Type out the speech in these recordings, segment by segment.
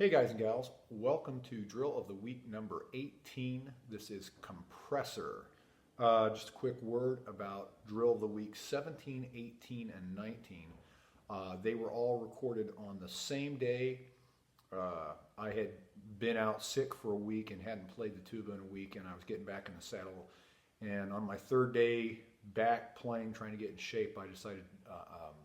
Hey guys and gals, welcome to drill of the week number 18. This is Kompressor. Just a quick word about drill of the week 17, 18, and 19. They were all recorded on the same day. I had been out sick for a week and hadn't played the tuba in a week, and I was getting back in the saddle. And on my third day back playing, trying to get in shape, I decided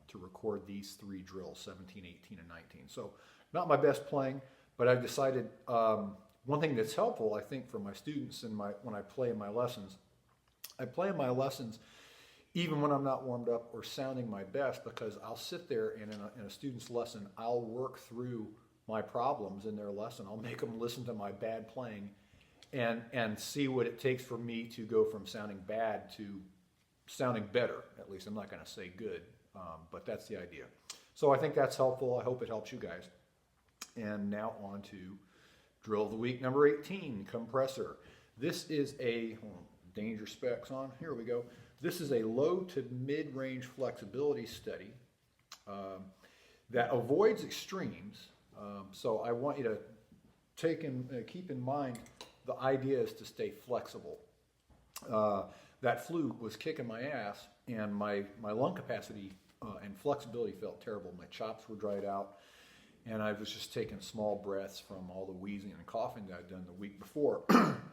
to record these three drills, 17, 18, and 19. So not my best playing, but I've decided one thing that's helpful, I think, for my students and when I play in my lessons, I play in my lessons even when I'm not warmed up or sounding my best, because I'll sit there and in a student's lesson, I'll work through my problems in their lesson. I'll make them listen to my bad playing and see what it takes for me to go from sounding bad to sounding better. At least I'm not going to say good, but that's the idea. So I think that's helpful. I hope it helps you guys. And now on to drill of the week number 18, Kompressor. This is a, danger specs on, here we go. This is a low to mid-range flexibility study that avoids extremes. So I want you to keep in mind the idea is to stay flexible. That flu was kicking my ass, and my lung capacity and flexibility felt terrible. My chops were dried out, and I was just taking small breaths from all the wheezing and coughing that I'd done the week before.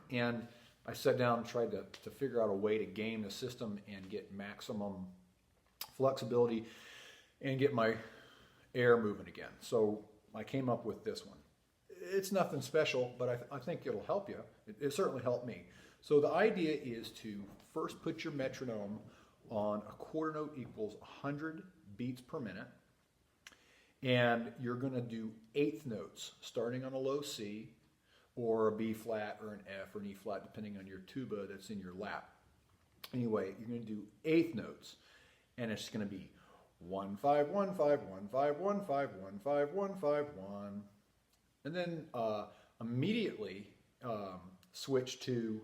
And I sat down and tried to figure out a way to game the system and get maximum flexibility and get my air moving again. So I came up with this one. It's nothing special, but I think it'll help you. It certainly helped me. So the idea is to first put your metronome on a quarter note equals 100 beats per minute. And you're going to do eighth notes, starting on a low C, or a B flat, or an F, or an E flat, depending on your tuba that's in your lap. Anyway, you're going to do eighth notes, and it's going to be 1 5 1 5 1 5 1 5 1 5 1 5 1, and then immediately switch to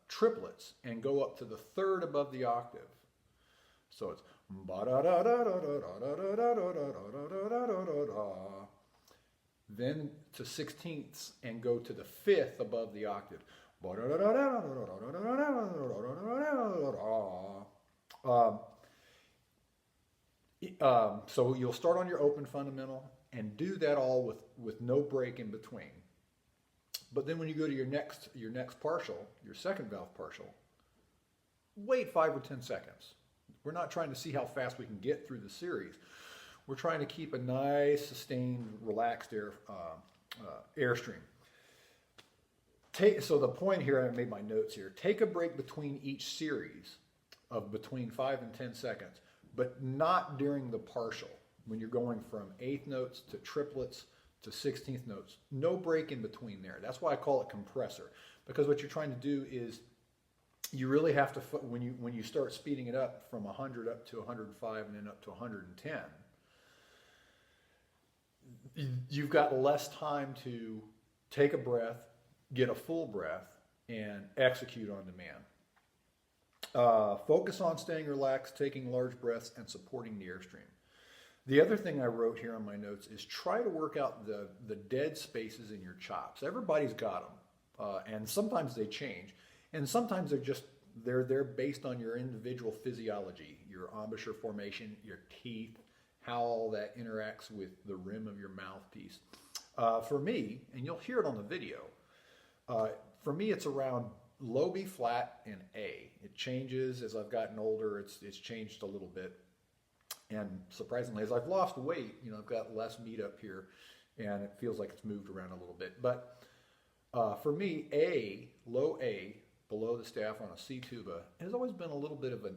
triplets and go up to the third above the octave. So it's then to sixteenths and go to the fifth above the octave. So you'll start on your open fundamental and do that all with no break in between. But then when you go to your next partial, your second valve partial, wait 5 or 10 seconds. We're not trying to see how fast we can get through the series. We're trying to keep a nice, sustained, relaxed airstream. So the point here, I made my notes here, take a break between each series of between 5 and 10 seconds, but not during the partial, when you're going from eighth notes to triplets to 16th notes. No break in between there. That's why I call it compressor, because what you're trying to do is you really have to, when you start speeding it up from 100 up to 105 and then up to 110, you've got less time to take a breath, get a full breath, and execute on demand. Focus on staying relaxed, taking large breaths, and supporting the airstream. The other thing I wrote here on my notes is try to work out the dead spaces in your chops. Everybody's got them, and sometimes they change. And sometimes they're there based on your individual physiology, your embouchure formation, your teeth, how all that interacts with the rim of your mouthpiece. For me, and you'll hear it on the video, for me it's around low B flat and A. It changes as I've gotten older. It's changed a little bit. And surprisingly, as I've lost weight, I've got less meat up here, and it feels like it's moved around a little bit. But for me, A, low A, below the staff on a C tuba, has always been a little bit of a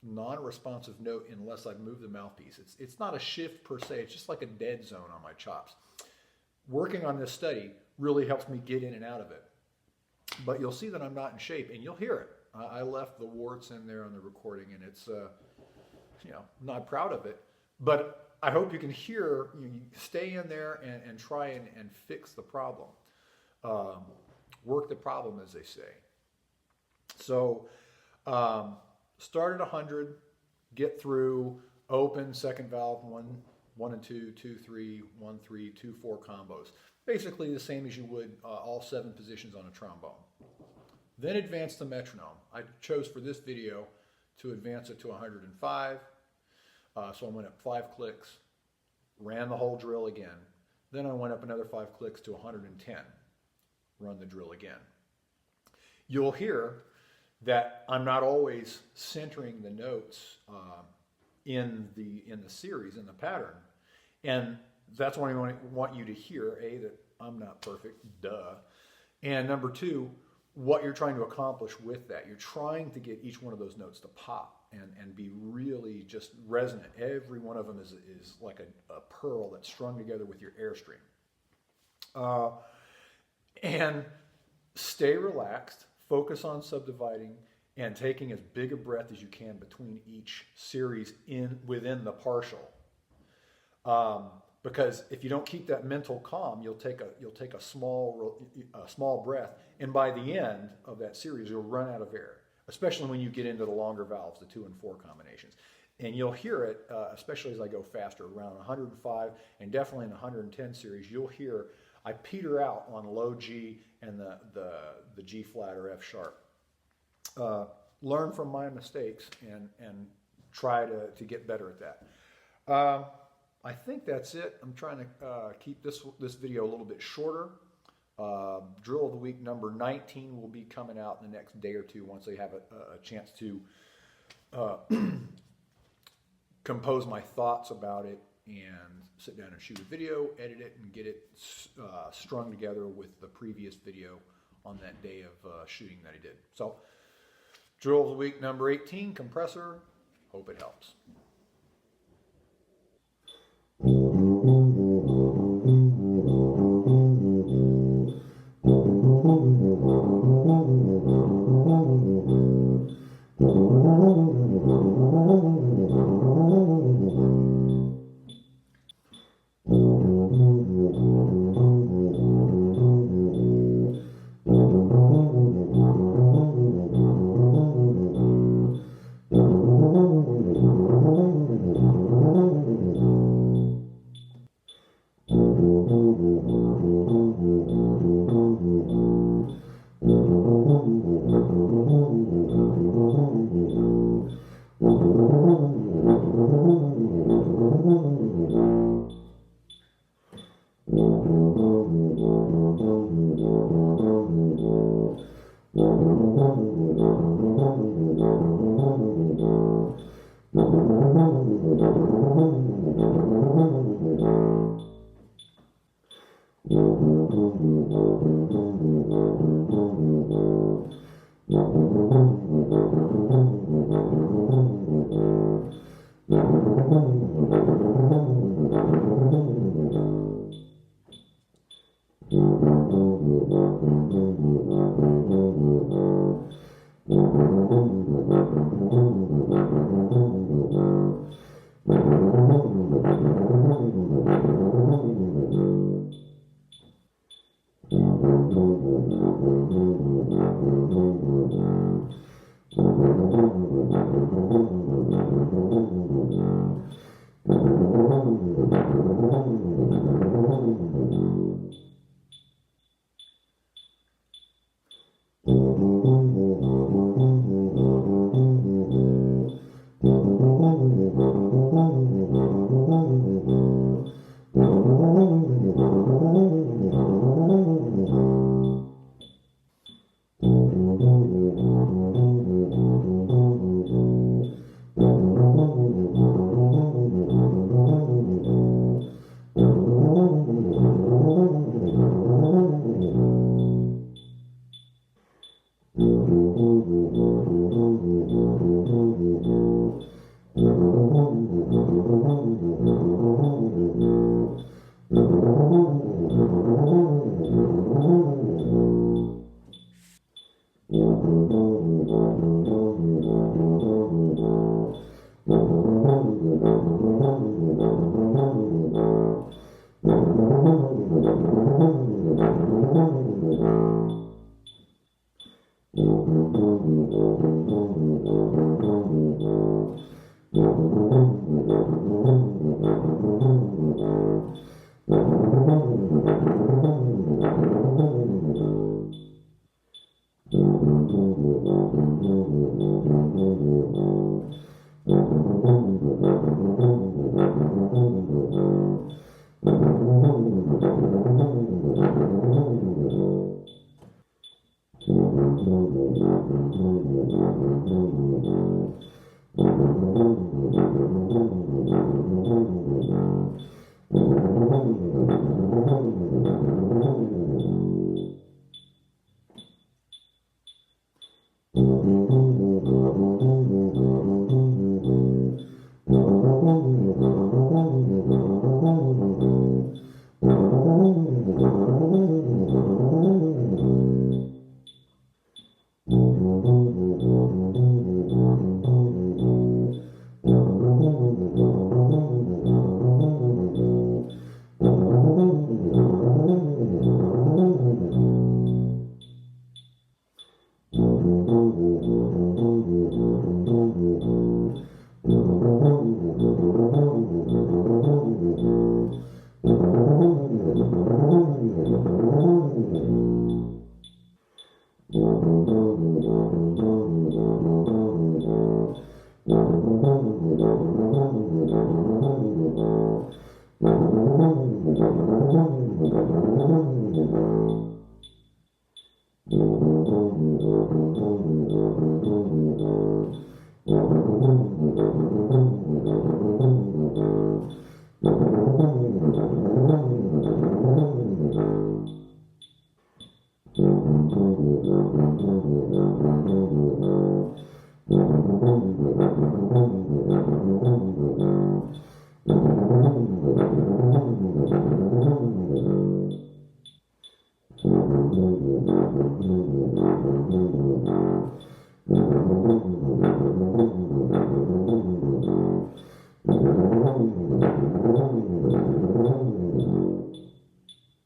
non-responsive note unless I've moved the mouthpiece. It's not a shift per se, it's just like a dead zone on my chops. Working on this study really helps me get in and out of it. But you'll see that I'm not in shape, and you'll hear it. I left the warts in there on the recording, and it's, I'm not proud of it. But I hope you can hear, you stay in there and try and fix the problem. Work the problem, as they say. So start at 100, get through, open, second valve, 1 and 2, 2, 3, 1, 3, 2, 4 combos. Basically the same as you would all 7 positions on a trombone. Then advance the metronome. I chose for this video to advance it to 105. So I went up 5 clicks, ran the whole drill again. Then I went up another 5 clicks to 110, run the drill again. You'll hear that I'm not always centering the notes in the series, in the pattern. And that's what I want you to hear, A, that I'm not perfect, duh. And number 2, what you're trying to accomplish with that. You're trying to get each one of those notes to pop and be really just resonant. Every one of them is like a pearl that's strung together with your airstream. And stay relaxed, focus on subdividing, and taking as big a breath as you can between each series within the partial. Because if you don't keep that mental calm, you'll take a small breath, and by the end of that series, you'll run out of air. Especially when you get into the longer valves, the 2 and 4 combinations, and you'll hear it, especially as I go faster, around 105 and definitely in the 110 series. You'll hear I peter out on low G and the G flat or F sharp. Learn from my mistakes and try to get better at that. I think that's it. I'm trying to keep this video a little bit shorter. Drill of the week number 19 will be coming out in the next day or two once I have a chance to compose my thoughts about it and sit down and shoot a video, edit it, and get it strung together with the previous video on that day of shooting that I did. So, drill of the week number 18, compressor. Hope it helps.